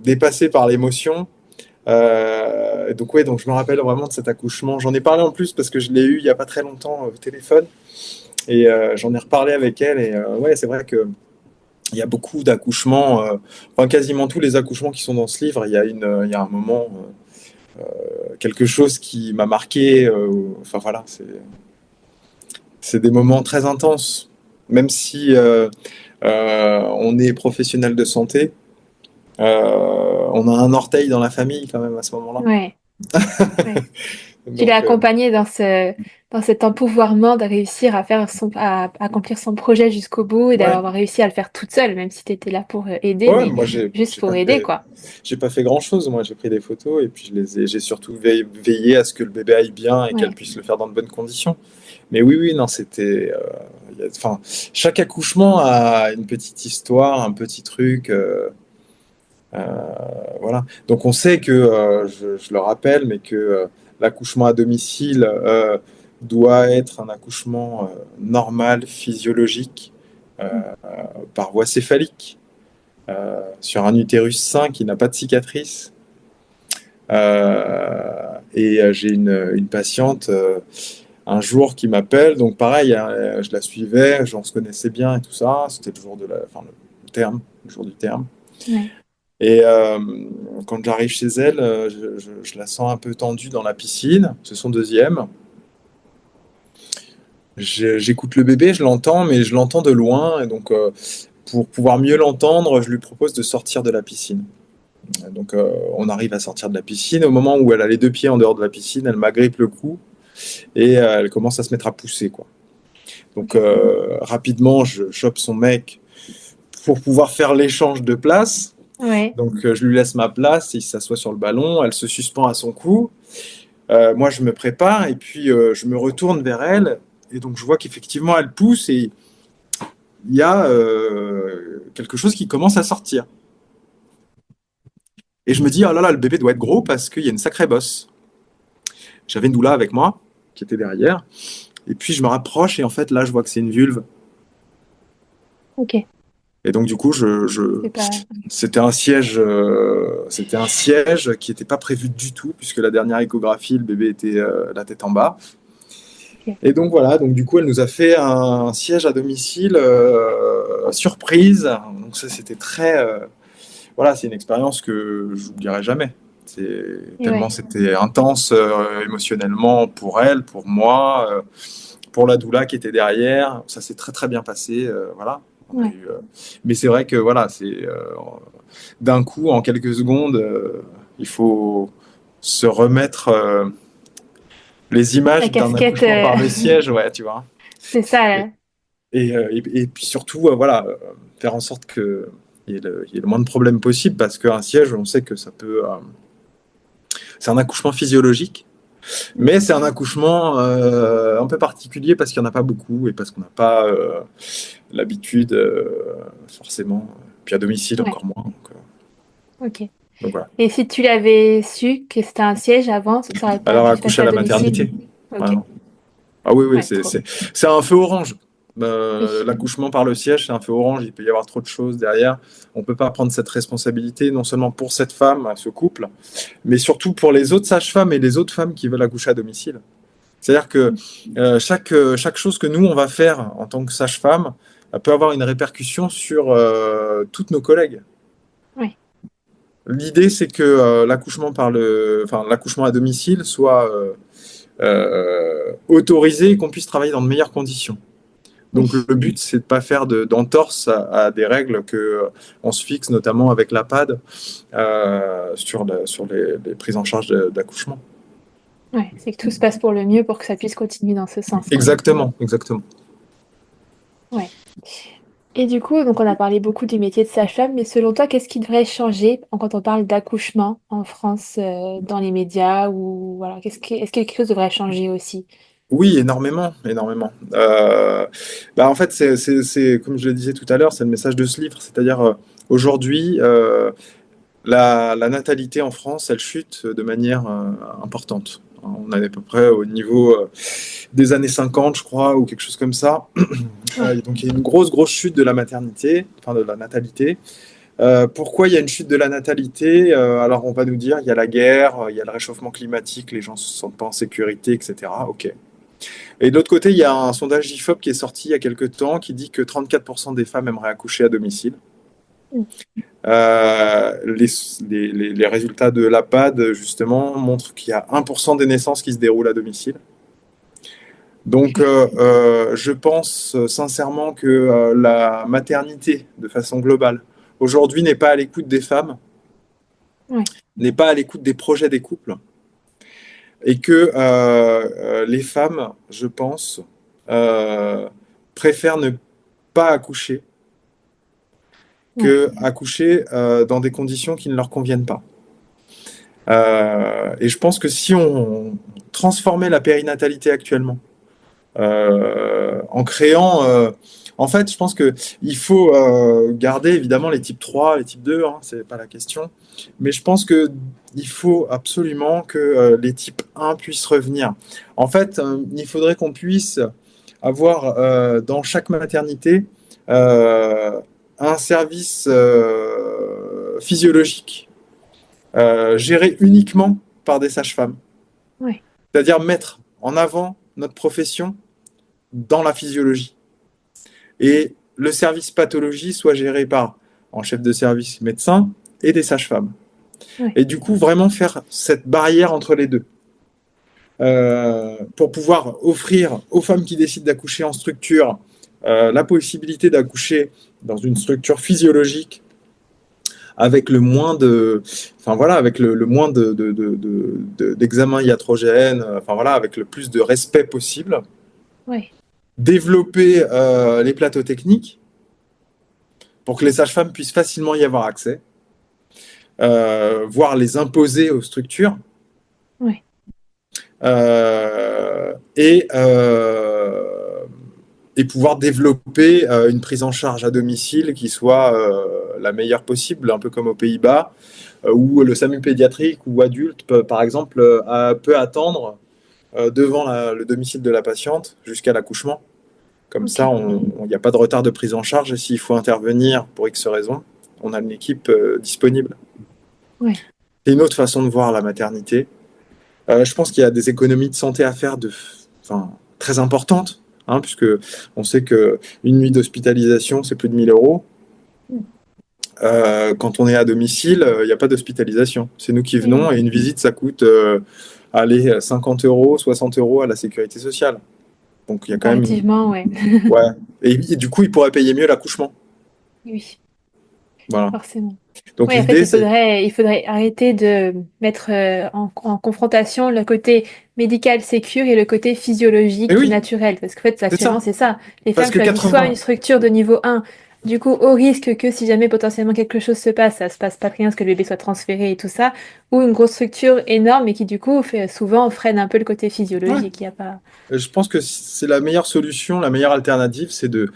dépassé par l'émotion. Donc ouais, donc je me rappelle vraiment de cet accouchement. J'en ai parlé en plus parce que je l'ai eu il y a pas très longtemps au téléphone et j'en ai reparlé avec elle et ouais, c'est vrai que il y a beaucoup d'accouchements, enfin quasiment tous les accouchements qui sont dans ce livre. Il y a un moment, quelque chose qui m'a marqué. Enfin voilà, c'est des moments très intenses, même si on est professionnel de santé. On a un orteil dans la famille quand même à ce moment-là. Ouais. Ouais. Tu l'as Donc, accompagné dans cet empouvoirment de réussir à accomplir son projet jusqu'au bout et ouais, d'avoir réussi à le faire toute seule, même si tu étais là pour aider, ouais, mais moi juste pour aider, quoi. j'ai pas fait grand-chose. Moi, j'ai pris des photos et puis j'ai surtout veillé à ce que le bébé aille bien et qu'elle Ouais. puisse le faire dans de bonnes conditions. Mais oui, oui, non, enfin, chaque accouchement a une petite histoire, un petit truc. Voilà. Donc on sait que, je le rappelle, mais que l'accouchement à domicile doit être un accouchement normal, physiologique, par voie céphalique, sur un utérus sain qui n'a pas de cicatrice. J'ai une patiente un jour qui m'appelle, donc pareil, hein, je la suivais, on se connaissait bien et tout ça, c'était le jour enfin, le terme, le jour du terme. Ouais. Et quand j'arrive chez elle, je la sens un peu tendue dans la piscine. C'est son deuxième. J'écoute le bébé, je l'entends, mais je l'entends de loin. Et donc, pour pouvoir mieux l'entendre, je lui propose de sortir de la piscine. Donc, on arrive à sortir de la piscine. Au moment où elle a les deux pieds en dehors de la piscine, elle m'agrippe le cou et elle commence à se mettre à pousser, quoi. Donc, Ok. rapidement, je chope son mec pour pouvoir faire l'échange de place. Ouais. Donc, je lui laisse ma place, il s'assoit sur le ballon, elle se suspend à son cou. Moi, je me prépare et puis je me retourne vers elle. Et donc, je vois qu'effectivement, elle pousse et il y a quelque chose qui commence à sortir. Et je me dis, oh là là, le bébé doit être gros parce qu'il y a une sacrée bosse. J'avais une doula avec moi qui était derrière. Et puis, je me rapproche et en fait, là, je vois que c'est une vulve. Ok. Et donc, du coup, C'est pas. c'était un siège qui n'était pas prévu du tout puisque la dernière échographie, le bébé était la tête en bas. Ok. Et donc voilà, donc du coup, elle nous a fait un siège à domicile surprise. Donc ça, c'était très, voilà, c'est une expérience que j'oublierai jamais. C'est Et tellement ouais. c'était intense émotionnellement pour elle, pour moi, pour la doula qui était derrière. Ça s'est très très bien passé, voilà. On a Ouais. eu, mais c'est vrai que voilà, c'est d'un coup, en quelques secondes, il faut se remettre les La images d'un casquette, accouchement par le siège, ouais, tu vois. c'est ça. Et, et puis surtout, voilà, faire en sorte il y ait le moins de problèmes possible parce qu'un siège, on sait que ça peut. C'est un accouchement physiologique, mais c'est un accouchement un peu particulier parce qu'il n'y en a pas beaucoup et parce qu'on n'a pas l'habitude, forcément. Puis à domicile, Ouais. encore moins. Ok. Donc voilà. Et si tu l'avais su que c'était un siège avant, ça aurait pas Alors, pu se accoucher passer à à la domicile? maternité. Ok. Voilà. Ah oui, oui, Ouais, trop. c'est un feu orange. Oui. L'accouchement par le siège, c'est un feu orange. Il peut y avoir trop de choses derrière. On ne peut pas prendre cette responsabilité, non seulement pour cette femme, ce couple, mais surtout pour les autres sages-femmes et les autres femmes qui veulent accoucher à domicile. C'est-à-dire que chaque chose que nous, on va faire en tant que sage-femme peut avoir une répercussion sur toutes nos collègues. Ouais. L'idée, c'est que l'accouchement à domicile soit autorisé et qu'on puisse travailler dans de meilleures conditions. Donc Oui. le but, c'est de ne pas faire d'entorse à des règles que on se fixe, notamment avec la PAD, sur les prises en charge d'accouchement. Ouais, c'est que tout se passe pour le mieux pour que ça puisse continuer dans ce sens, quoi. Exactement, exactement. Ouais. Et du coup, donc on a parlé beaucoup du métier de sage-femme, mais selon toi, qu'est-ce qui devrait changer quand on parle d'accouchement en France, dans les médias ou voilà, est-ce que quelque chose devrait changer aussi? Oui, énormément, énormément. En fait, comme je le disais tout à l'heure, c'est le message de ce livre. C'est-à-dire, aujourd'hui, la natalité en France, elle chute de manière importante. On est à peu près au niveau des années 50, je crois, ou quelque chose comme ça. Ouais. Donc, il y a une grosse, grosse chute de la maternité, enfin de la natalité. Pourquoi il y a une chute de la natalité? Alors, on va nous dire, il y a la guerre, il y a le réchauffement climatique, les gens ne se sentent pas en sécurité, etc. Ok. Et de l'autre côté, il y a un sondage IFOP qui est sorti il y a quelques temps qui dit que 34% des femmes aimeraient accoucher à domicile. Mm. Les résultats de la PAD, justement, montrent qu'il y a 1% des naissances qui se déroulent à domicile. Donc, je pense sincèrement que la maternité, de façon globale, aujourd'hui n'est pas à l'écoute des femmes, Ouais. n'est pas à l'écoute des projets des couples, et que les femmes, je pense, préfèrent ne pas accoucher Ouais. que accoucher dans des conditions qui ne leur conviennent pas. Et je pense que si on transformait la périnatalité actuellement en créant... en fait, je pense qu'il faut garder évidemment les types 3, les types 2, hein, c'est pas la question. Mais je pense qu'il faut absolument que les types 1 puissent revenir. En fait, il faudrait qu'on puisse avoir dans chaque maternité euh, un service physiologique géré uniquement par des sages-femmes. Ouais. C'est-à-dire mettre en avant notre profession dans la physiologie. Et le service pathologie soit géré par en chef de service médecin et des sages-femmes. Ouais. Et du coup, vraiment faire cette barrière entre les deux. Pour pouvoir offrir aux femmes qui décident d'accoucher en structure la possibilité d'accoucher dans une structure physiologique avec le moins de, enfin voilà, avec le moins d'examens iatrogènes, enfin voilà, avec le plus de respect possible. Ouais. Développer les plateaux techniques pour que les sages-femmes puissent facilement y avoir accès, voire les imposer aux structures. Ouais. Euh, et, euh, et pouvoir développer une prise en charge à domicile qui soit la meilleure possible, un peu comme aux Pays-Bas, où le SAMU pédiatrique ou adulte, par exemple, peut attendre devant le domicile de la patiente jusqu'à l'accouchement. Comme ça, Ok. il n'y a pas de retard de prise en charge et s'il faut intervenir pour X raison, on a une équipe disponible. Ouais. C'est une autre façon de voir la maternité. Je pense qu'il y a des économies de santé à faire très importantes, hein, puisque on sait qu'une nuit d'hospitalisation, c'est plus de 1 000 euros. Mm. Quand on est à domicile, il n'y a pas d'hospitalisation. C'est nous qui Et venons oui. et une visite, ça coûte 50 euros, 60 euros à la sécurité sociale. Donc il y a quand même une... Comparativement, ouais. Ouais. Et du coup, il pourrait payer mieux l'accouchement. Oui, Voilà. forcément. Donc Oui, en fait, l'idée, c'est... il faudrait arrêter de mettre en confrontation le côté médical sécure et le côté Et physiologique oui, naturel. Parce qu'en fait, c'est actuellement, ça. c'est ça. Les Parce femmes que choisissent soit une 80... structure de niveau 1, du coup, au risque que si jamais potentiellement quelque chose se passe, ça se passe pas très bien, parce que le bébé soit transféré et tout ça, ou une grosse structure énorme et qui, du coup, souvent freine un peu le côté Ouais. physiologique. Il y a pas... Je pense que c'est la meilleure solution, la meilleure alternative, c'est de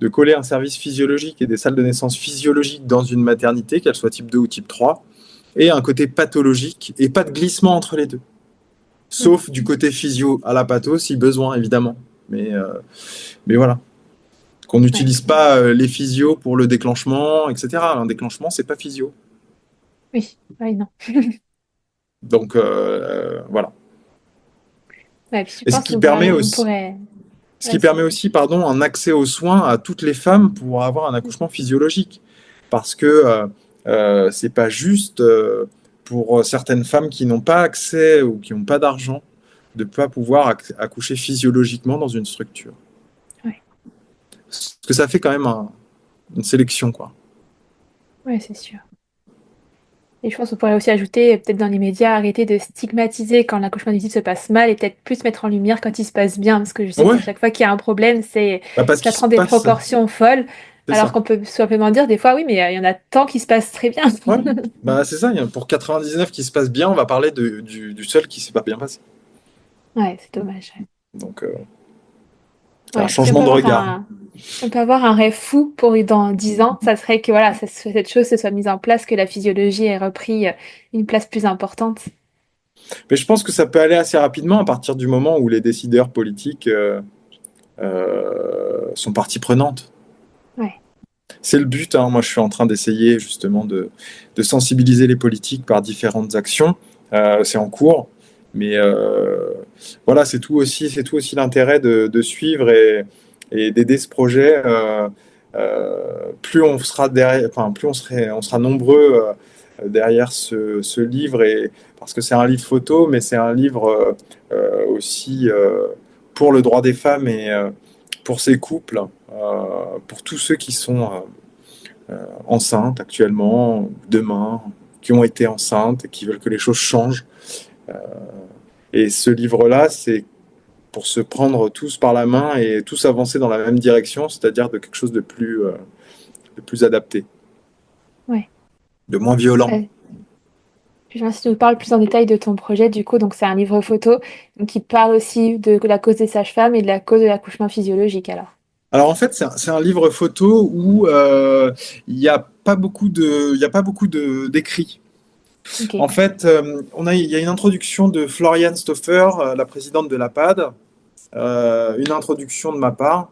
coller un service physiologique et des salles de naissance physiologiques dans une maternité, qu'elle soit type 2 ou type 3, et un côté pathologique, et pas de glissement entre les deux. Mm. Sauf du côté physio à la patho, si besoin, évidemment. Mais voilà. Qu'on Ouais. n'utilise pas les physios pour le déclenchement, etc. Un déclenchement, c'est pas physio. Oui, oui, non. Donc, voilà. Ouais, puis je Et ce pense qui qu'on permet pourrait, on aussi, pourrait... Ce qui Vas-y. permet aussi, un accès aux soins à toutes les femmes pour avoir un accouchement physiologique. Parce que c'est pas juste pour certaines femmes qui n'ont pas accès ou qui n'ont pas d'argent de ne pas pouvoir accoucher physiologiquement dans une structure. Ouais. Parce que ça fait quand même une sélection, quoi. Ouais, c'est sûr. Et je pense qu'on pourrait aussi ajouter, peut-être dans les médias, arrêter de stigmatiser quand l'accouchement du type se passe mal et peut-être plus mettre en lumière quand il se passe bien. Parce que je sais Ouais, qu'à chaque fois qu'il y a un problème, bah parce ça qu'il se prend des passe, proportions folles. c'est Alors ça. qu'on peut simplement dire des fois, oui, mais il y en a tant qui se passent très bien. Ouais, bah c'est ça. Pour 99 qui se passe bien, on va parler du seul qui s'est pas bien passé. Ouais, c'est dommage. Donc, c'est un Ouais, si changement de regard. on peut avoir un rêve fou pour dans 10 ans, ça serait que voilà, cette chose se soit mise en place, que la physiologie ait repris une place plus importante. Mais je pense que ça peut aller assez rapidement à partir du moment où les décideurs politiques sont partie prenante. Ouais, C'est le but, hein. Moi, je suis en train d'essayer justement de sensibiliser les politiques par différentes actions. C'est en cours, mais voilà, c'est tout aussi l'intérêt de suivre et d'aider ce projet. Plus on sera derrière, enfin, on sera nombreux derrière ce livre, et parce que c'est un livre photo, mais c'est un livre aussi pour le droit des femmes et pour ces couples, pour tous ceux qui sont enceintes actuellement, demain, qui ont été enceintes et qui veulent que les choses changent. Euh, et ce livre-là, c'est pour se prendre tous par la main et tous avancer dans la même direction, c'est-à-dire de quelque chose de plus adapté, ouais. de moins violent. Ouais. Puis si tu nous parles plus en détail de ton projet, du coup, donc c'est un livre photo donc, qui parle aussi de la cause des sages-femmes et de la cause de l'accouchement physiologique alors. Alors en fait, c'est un livre photo où il n'y a pas beaucoup d'écrits. Ok, En fait, il y a une introduction de Florian Stoffer, la présidente de l'APAD, une introduction de ma part.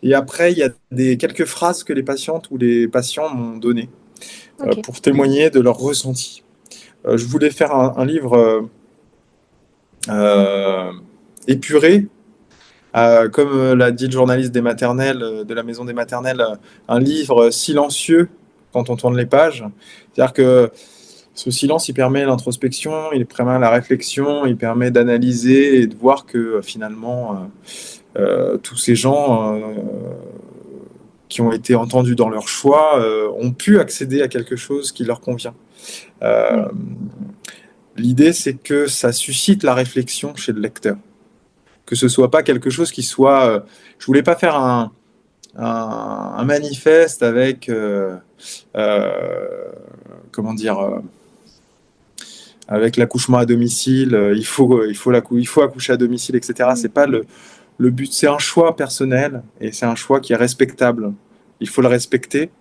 Et après, il y a quelques phrases que les patientes ou les patients m'ont données ok, pour témoigner de leur ressenti. Je voulais faire un livre euh, épuré, comme l'a dit le journaliste des maternelles, de la maison des maternelles, un livre silencieux quand on tourne les pages. C'est-à-dire que ce silence, il permet l'introspection, il permet la réflexion, il permet d'analyser et de voir que finalement, tous ces gens qui ont été entendus dans leur choix ont pu accéder à quelque chose qui leur convient. Euh, ouais, L'idée, c'est que ça suscite la réflexion chez le lecteur. Que ce soit pas quelque chose qui soit. Je voulais pas faire un manifeste avec. Comment dire avec l'accouchement à domicile, il faut accoucher à domicile, etc. mm, C'est pas le but, c'est un choix personnel et c'est un choix qui est respectable. Il faut le respecter,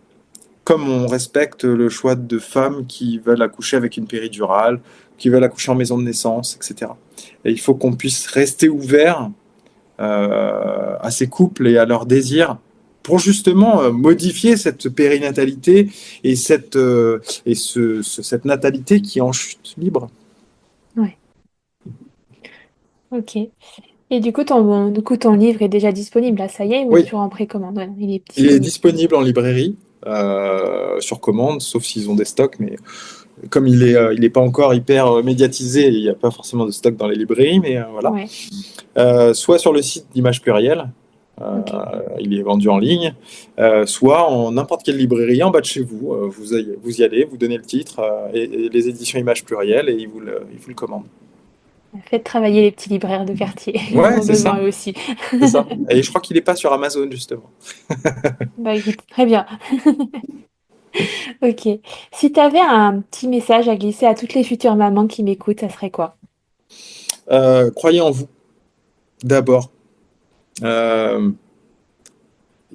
comme on respecte le choix de femmes qui veulent accoucher avec une péridurale, qui veulent accoucher en maison de naissance, etc. Et il faut qu'on puisse rester ouvert à ces couples et à leurs désirs pour justement modifier cette périnatalité et cette natalité qui est en chute libre. ouais, ok. Et du coup, ton livre est déjà disponible là, ça y est, ou Oui, toujours en précommande? Ouais, non, il est il est disponible. disponible en librairie sur commande, sauf s'ils ont des stocks, mais comme il est pas encore hyper médiatisé, il n'y a pas forcément de stock dans les librairies, mais voilà. Ouais, Soit sur le site d'Image Plurielle, ok. il est vendu en ligne, soit en n'importe quelle librairie en bas de chez vous. Vous y allez, vous donnez le titre et les éditions Image Plurielle et ils vous le commandent. Faites travailler les petits libraires de quartier. Ils en Ouais, ont besoin eux aussi. c'est ça. Et je crois qu'il n'est pas sur Amazon justement. Bah écoute, très bien. Ok. Si tu avais un petit message à glisser à toutes les futures mamans qui m'écoutent, ça serait quoi? Croyez en vous d'abord. Euh,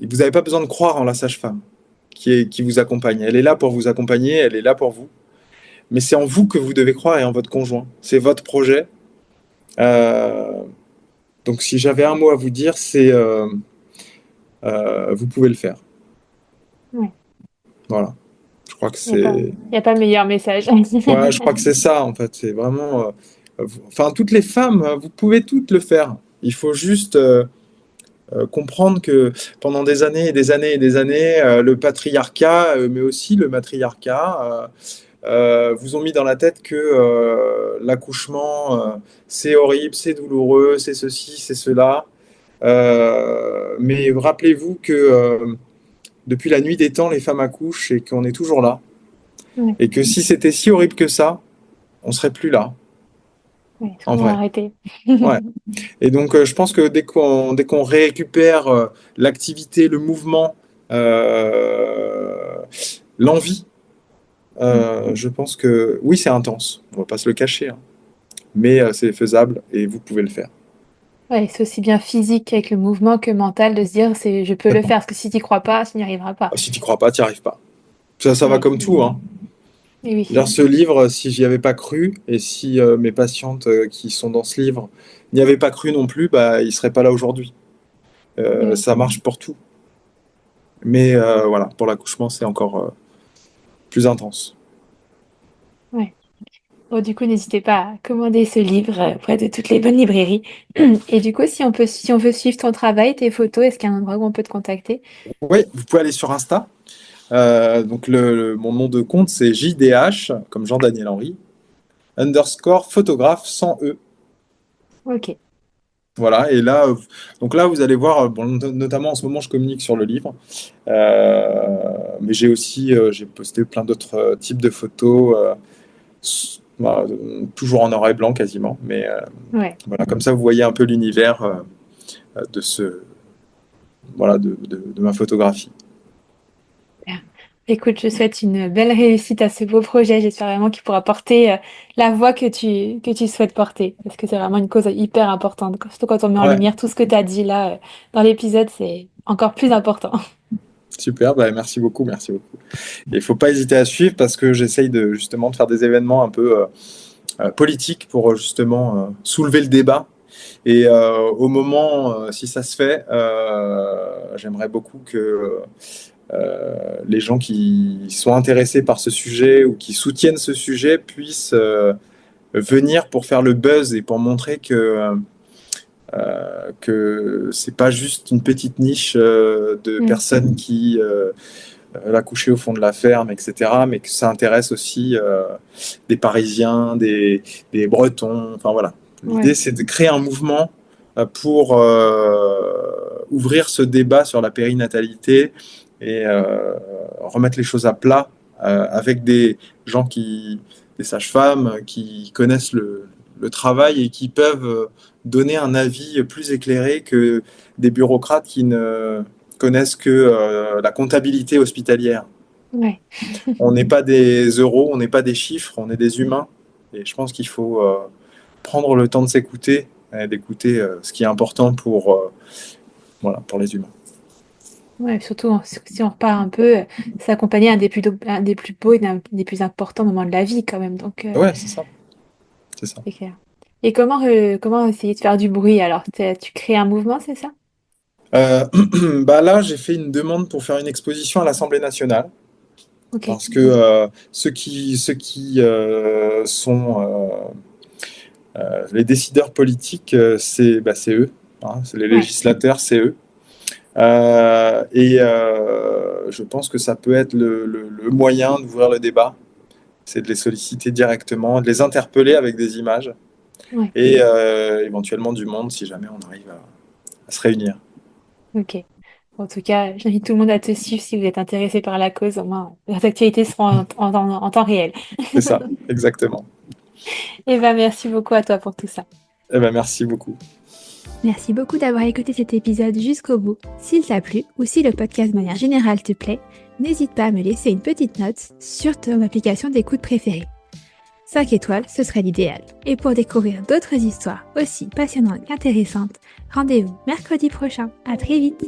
Vous n'avez pas besoin de croire en la sage-femme qui vous accompagne. Elle est là pour vous accompagner, elle est là pour vous. Mais c'est en vous que vous devez croire et en votre conjoint. C'est votre projet. Euh, donc si j'avais un mot à vous dire, c'est vous pouvez le faire. Ouais. Voilà. Je crois que Il n'y a pas, c'est. y a pas meilleur message. Ouais, je crois que c'est ça en fait. C'est vraiment. Enfin, toutes les femmes, vous pouvez toutes le faire. Il faut juste comprendre que pendant des années et des années et des années, le patriarcat, mais aussi le matriarcat, vous ont mis dans la tête que l'accouchement, c'est horrible, c'est douloureux, c'est ceci, c'est cela. Mais rappelez-vous que depuis la nuit des temps, les femmes accouchent et qu'on est toujours là. Ouais, Et que si c'était si horrible que ça, on serait plus là, ouais, tout en le monde a vrai. arrêté. Ouais. Et donc, je pense que dès qu'on récupère l'activité, le mouvement, euh, l'envie, je pense que oui, c'est intense. On va pas se le cacher, hein. Mais c'est faisable et vous pouvez le faire. Ouais, c'est aussi bien physique avec le mouvement que mental de se dire je peux le faire. Parce que si tu crois pas, tu n'y arriveras pas. Si tu crois pas, tu n'y arrives pas. Ça va Ouais. comme tout, hein. Et oui. D'ailleurs, ce livre, si j'y avais pas cru, et si mes patientes qui sont dans ce livre n'y avaient pas cru non plus, bah, ils seraient pas là aujourd'hui. Mm. Ça marche pour tout. Mais voilà, pour l'accouchement, c'est encore plus intense. Ouais. Bon, du coup, n'hésitez pas à commander ce livre auprès de toutes les bonnes librairies. Et du coup, si on veut suivre ton travail, tes photos, est-ce qu'il y a un endroit où on peut te contacter? Oui, vous pouvez aller sur Insta. Donc mon nom de compte, c'est JDH, comme Jean-Daniel Henry, underscore photographe sans E. Ok. Voilà, et là, donc là, vous allez voir, bon, notamment en ce moment, je communique sur le livre, mais j'ai aussi j'ai posté plein d'autres types de photos, voilà, toujours en noir et blanc quasiment, mais Ouais. voilà, comme ça, vous voyez un peu l'univers de ce, voilà, de ma photographie. Bien. Écoute, je souhaite une belle réussite à ce beau projet. J'espère vraiment qu'il pourra porter la voix que tu souhaites porter. Parce que c'est vraiment une cause hyper importante. Surtout quand on met en Ouais, lumière tout ce que tu as dit là dans l'épisode, c'est encore plus important. super, bah, merci beaucoup, merci beaucoup. Et il faut pas hésiter à suivre parce que j'essaye justement de faire des événements un peu politiques pour justement soulever le débat. Et au moment, si ça se fait, j'aimerais beaucoup que les gens qui sont intéressés par ce sujet ou qui soutiennent ce sujet puissent venir pour faire le buzz et pour montrer que c'est pas juste une petite niche de Mm. personnes qui l'a couché au fond de la ferme, etc., mais que ça intéresse aussi des Parisiens, des Bretons, enfin voilà. L'idée, Ouais. c'est de créer un mouvement pour ouvrir ce débat sur la périnatalité et remettre les choses à plat avec des gens des sages-femmes qui connaissent le travail et qui peuvent donner un avis plus éclairé que des bureaucrates qui ne connaissent que la comptabilité hospitalière. Ouais. On n'est pas des euros, on n'est pas des chiffres, on est des humains. Et je pense qu'il faut prendre le temps de s'écouter et d'écouter ce qui est important voilà, pour les humains. Ouais, surtout si on repart un peu, s'accompagner un des plus beaux et des plus importants moments de la vie quand même. Donc, Ouais, c'est ça. C'est ça. c'est clair. Et comment essayer de faire du bruit alors? Tu crées un mouvement, c'est ça? Euh, Bah là, j'ai fait une demande pour faire une exposition à l'Assemblée nationale Ok. parce que ceux qui sont les décideurs politiques, c'est eux, hein, c'est les Ouais. législateurs, c'est eux. Et je pense que ça peut être le moyen d'ouvrir le débat, c'est de les solliciter directement, de les interpeller avec des images Ouais. et éventuellement du monde si jamais on arrive à se réunir. Ok. En tout cas, j'invite tout le monde à te suivre si vous êtes intéressé par la cause. Au moins, les actualités seront en temps réel. C'est ça, exactement. Et ben, merci beaucoup à toi pour tout ça. Eh ben, merci beaucoup. Merci beaucoup d'avoir écouté cet épisode jusqu'au bout. S'il t'a plu ou si le podcast de manière générale te plaît, n'hésite pas à me laisser une petite note sur ton application d'écoute préférée. 5 étoiles, ce serait l'idéal. Et pour découvrir d'autres histoires aussi passionnantes qu'intéressantes, rendez-vous mercredi prochain. À très vite!